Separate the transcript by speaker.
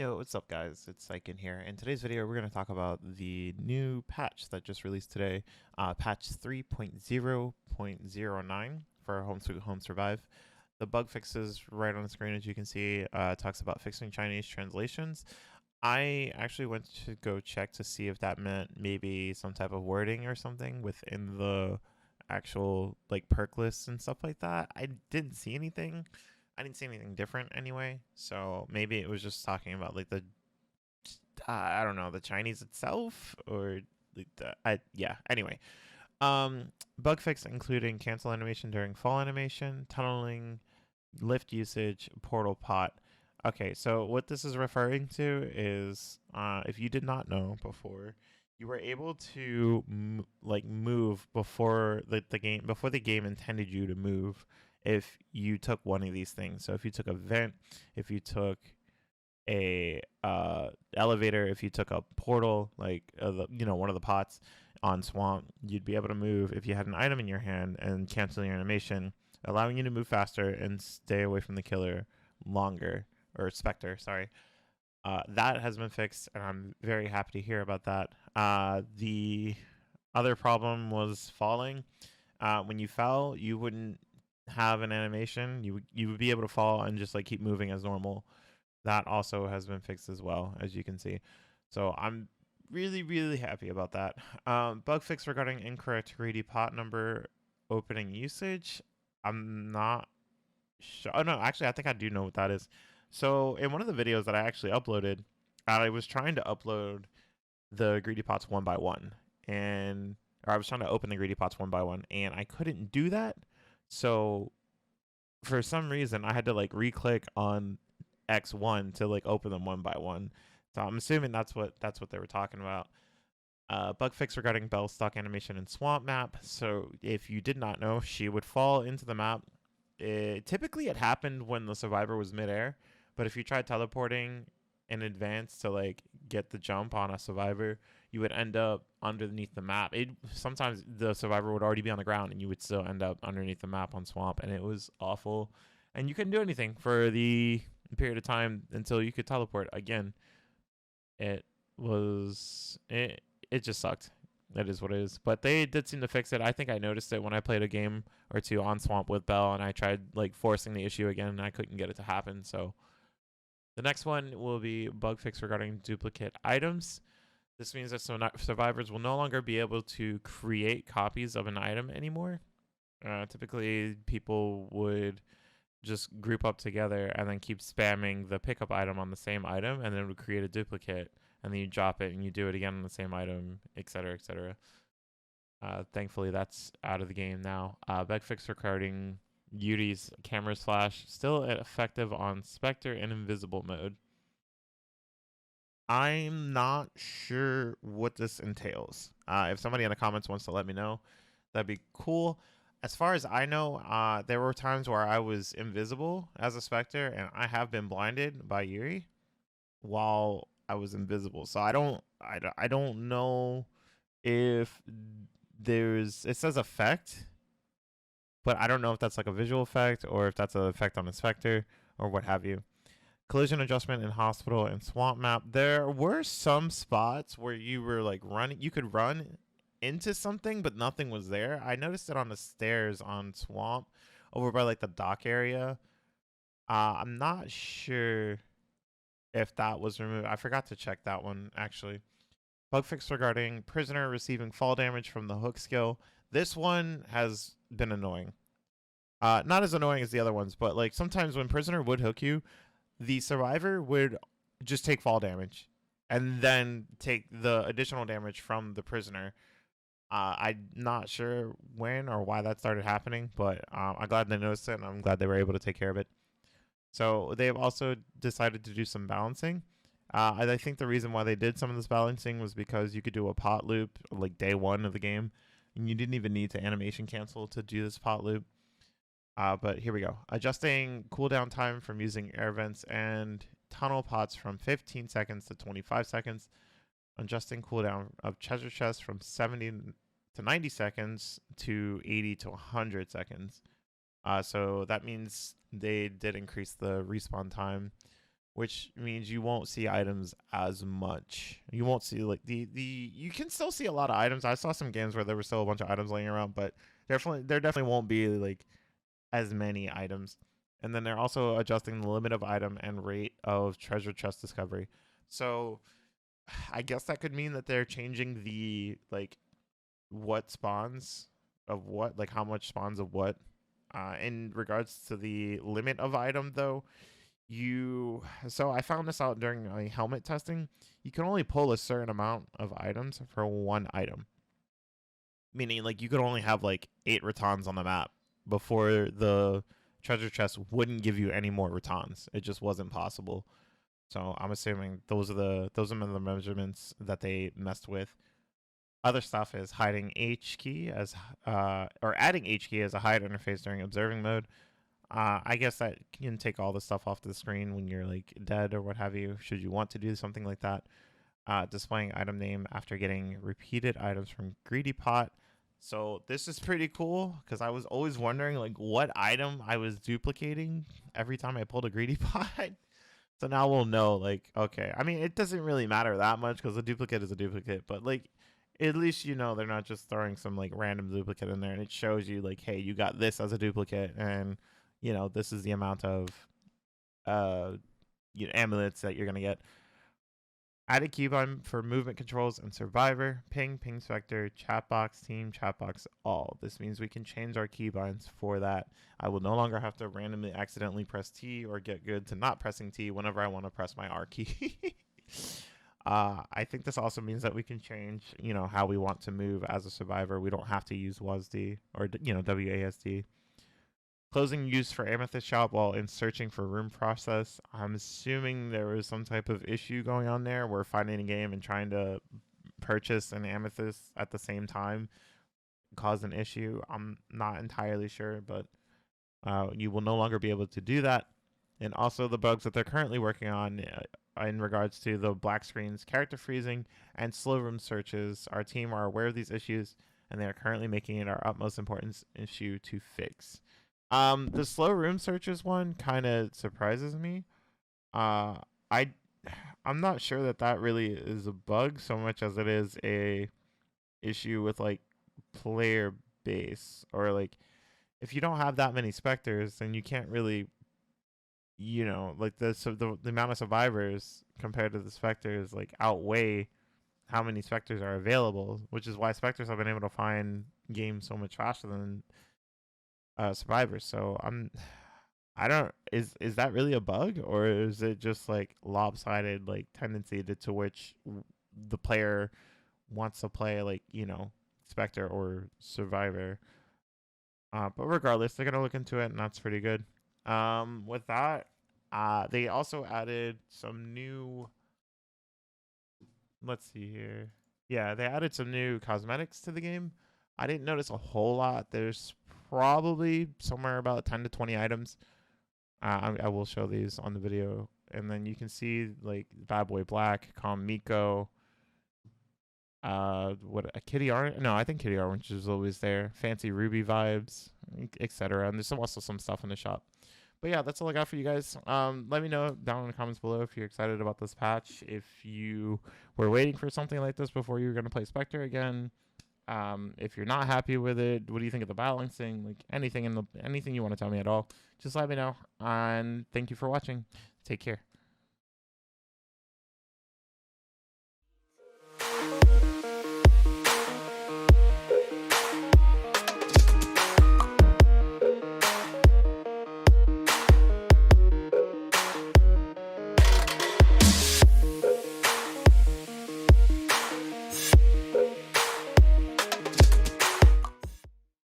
Speaker 1: Yo, what's up guys? It's Psyken here. In today's video, we're going to talk about the new patch that just released today, patch 3.0.09 for Home Sweet Home Survive. The bug fixes right on the screen, as you can see, talks about fixing Chinese translations. I actually went to go check to see if that meant maybe some type of wording or something within the actual like perk lists and stuff like that. I didn't see anything. I didn't see anything different anyway, so maybe it was just talking about like the I don't know, the Chinese itself or like yeah. Anyway, bug fix including cancel animation during fall animation, tunneling, lift usage, portal pot. Okay, so what this is referring to is if you did not know before, you were able to move before the game intended you to move if you took one of these things. So if you took a vent, if you took a elevator, if you took a portal like one of the pots on swamp, you'd be able to move if you had an item in your hand and cancel your animation, allowing you to move faster and stay away from the killer longer, or Specter, sorry. That has been fixed, and I'm very happy to hear about that. The other problem was falling. When you fell, you wouldn't have an animation. You would be able to fall and just like keep moving as normal. That also has been fixed as well, as you can see. So I'm really happy about that. Bug fix regarding incorrect greedy pot number opening usage. I'm not sure. Oh no, actually I think I do know what that is. So in one of the videos that I actually uploaded, I was trying to upload the greedy pots one by one, or I was trying to open the greedy pots one by one, and I couldn't do that. So for some reason, I had to like re-click on X1 to like open them one by one. So I'm assuming that's what they were talking about. Bug fix regarding Bell stock animation in Swamp map. So if you did not know, she would fall into the map. Typically, it happened when the survivor was midair, but if you tried teleporting in advance to like get the jump on a survivor, you would end up underneath the map. Sometimes the survivor would already be on the ground, and you would still end up underneath the map on Swamp, and it was awful. And you couldn't do anything for the period of time until you could teleport again. It just sucked. That is what it is. But they did seem to fix it. I think I noticed it when I played a game or two on Swamp with Bell, and I tried like forcing the issue again, and I couldn't get it to happen. So the next one will be bug fix regarding duplicate items. This means that survivors will no longer be able to create copies of an item anymore. Typically, people would just group up together and then keep spamming the pickup item on the same item, and then it would create a duplicate, and then you drop it and you do it again on the same item, etc., etc. Thankfully, that's out of the game now. Bug fix regarding Yudi's camera's flash, still effective on Specter and Invisible mode. I'm not sure what this entails. If somebody in the comments wants to let me know, that'd be cool. As far as I know, there were times where I was invisible as a Specter, and I have been blinded by Yuri while I was invisible. So I don't know if it says effect, but I don't know if that's like a visual effect or if that's an effect on the Specter or what have you. Collision adjustment in hospital and swamp map. There were some spots where you were like running, you could run into something, but nothing was there. I noticed it on the stairs on swamp over by like the dock area. I'm not sure if that was removed. I forgot to check that one actually. Bug fix regarding prisoner receiving fall damage from the hook skill. This one has been annoying. Not as annoying as the other ones, but like sometimes when prisoner would hook you, the survivor would just take fall damage and then take the additional damage from the prisoner. I'm not sure when or why that started happening, but I'm glad they noticed it, and I'm glad they were able to take care of it. So they've also decided to do some balancing. I think the reason why they did some of this balancing was because you could do a pot loop like day one of the game, and you didn't even need to animation cancel to do this pot loop. But here we go. Adjusting cooldown time from using air vents and tunnel pots from 15 seconds to 25 seconds. Adjusting cooldown of treasure chests from 70 to 90 seconds to 80 to 100 seconds. So that means they did increase the respawn time which means you won't see items as much. You won't see like you can still see a lot of items. I saw some games where there were still a bunch of items laying around, but there definitely won't be like as many items. And then they're also adjusting the limit of item and rate of treasure chest discovery. So I guess that could mean that they're changing the like what spawns of what, like how much spawns of what. In regards to the limit of item, though, so I found this out during my helmet testing. You can only pull a certain amount of items for one item, meaning like you could only have like 8 ratons on the map before the treasure chest wouldn't give you any more ratons. It just wasn't possible. So I'm assuming those are the measurements that they messed with. Other stuff is hiding H key as or adding H key as a hide interface during observing mode. I guess that can take all the stuff off the screen when you're like dead or what have you, should you want to do something like that. Displaying item name after getting repeated items from Greedy Pot. So this is pretty cool because I was always wondering like what item I was duplicating every time I pulled a Greedy Pot. So now we'll know, like, okay. I mean, it doesn't really matter that much because a duplicate is a duplicate, but like at least you know they're not just throwing some like random duplicate in there, and it shows you like, hey, you got this as a duplicate, and you know this is the amount of amulets that you're gonna get. Added keybind for movement controls and survivor. Ping, ping Specter, chatbox, team, chatbox, all. This means we can change our keybinds for that. I will no longer have to randomly accidentally press T or get good to not pressing T whenever I want to press my R key. I think this also means that we can change, how we want to move as a survivor. We don't have to use WASD or, WASD. Closing use for Amethyst Shop while in searching for room process. I'm assuming there was some type of issue going on there. We're finding a game and trying to purchase an Amethyst at the same time caused an issue. I'm not entirely sure, but you will no longer be able to do that. And also the bugs that they're currently working on in regards to the black screens, character freezing, and slow room searches. Our team are aware of these issues, and they are currently making it our utmost importance issue to fix. The slow room searches one kind of surprises me. Uh, I, I'm not sure that really is a bug so much as it is a issue with like player base, or like if you don't have that many specters, then you can't really, like the amount of survivors compared to the specters like outweigh how many specters are available, which is why specters have been able to find games so much faster than survivors. So I don't is that really a bug, or is it just like lopsided like tendency to which the player wants to play like Spectre or Survivor? But regardless, they're gonna look into it, and that's pretty good. With that, they also added some new. Let's see here. Yeah, they added some new cosmetics to the game. I didn't notice a whole lot. There's probably somewhere about 10 to 20 items. I will show these on the video, and then you can see like Bad Boy Black, Calm Miko, what a Kitty Orange. No, I think Kitty Orange is always there. Fancy Ruby vibes, etc. And there's also some stuff in the shop. But yeah, that's all I got for you guys. Let me know down in the comments below if you're excited about this patch. If you were waiting for something like this before you were going to play Spectre again. If you're not happy with it, what do you think of the balancing? Like anything you want to tell me at all, just let me know. And thank you for watching. Take care.